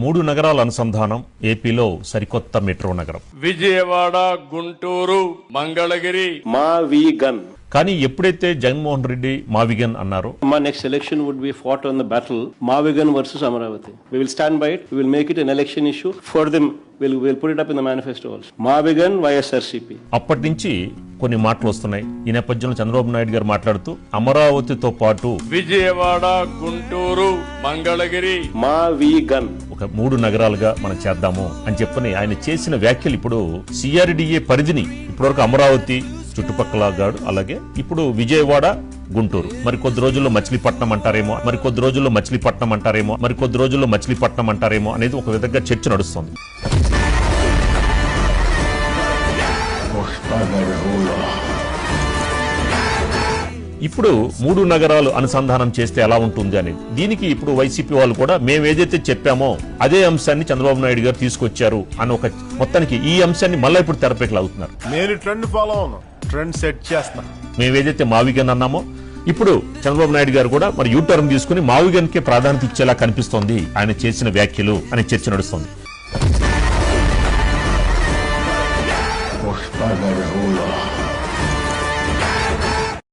మూడు నగరాల అనుసంధానం ఏపీలో సరికొత్త మెట్రో నగరం. విజయవాడ, గుంటూరు, మంగళగిరి. మా వీగన్. కానీ ఎప్పుడైతే జగన్మోహన్ రెడ్డి మావిగన్ అన్నారో, మా next election would be fought on the battle మావిగన్ versus Amaravati. We will stand by it. We will make it an election issue for them. Will put it up in the manifesto also. మావిగన్ YSRCP. అప్పటి నుంచి కొన్ని మాటలు వస్తున్నాయి. ఈ నేపథ్యంలో చంద్రబాబు నాయుడు గారు మాట్లాడుతూ అమరావతితో పాటు విజయవాడ, గుంటూరు, మంగళగిరి, మా వీగన్ ఒక మూడు నగరాలుగా మనం చేద్దాము అని చెప్పని ఆయన చేసిన వ్యాఖ్యలు ఇప్పుడు సిఆర్డిఏ పరిధిని ఇప్పటివరకు అమరావతి చుట్టుపక్కల గాడు, అలాగే ఇప్పుడు విజయవాడ, గుంటూరు, మరి కొద్ది రోజుల్లో మచిలీపట్నం అంటారేమో, మరి కొద్ది రోజుల్లో మచిలీపట్నం అంటారేమో, మరి కొద్ది రోజుల్లో మచిలీపట్నం అంటారేమో అనేది ఒక విధంగా చర్చ నడుస్తుంది. ఇప్పుడు మూడు నగరాలు అనుసంధానం చేస్తే ఎలా ఉంటుంది అనేది, దీనికి ఇప్పుడు వైసీపీ వాళ్ళు కూడా మేము ఏదైతే చెప్పామో అదే అంశాన్ని చంద్రబాబు నాయుడు గారు తీసుకొచ్చారు అని ఒక మొత్తానికి ఈ అంశాన్ని మళ్ళీ ఇప్పుడు తెరపైకి లాగుతున్నారు. నేను ట్రెండ్ ఫాలో అవును, ట్రెండ్ సెట్ చేస్తా. మేము ఏదైతే మావిగన్ అన్నామో ఇప్పుడు చంద్రబాబు నాయుడు గారు కూడా మరి యూటర్న్ తీసుకుని మావిగన్ కే ప్రాధాన్యత ఇచ్చేలా కనిపిస్తోంది ఆయన చేసిన వ్యాఖ్యలు అనే చర్చ నడుస్తుంది.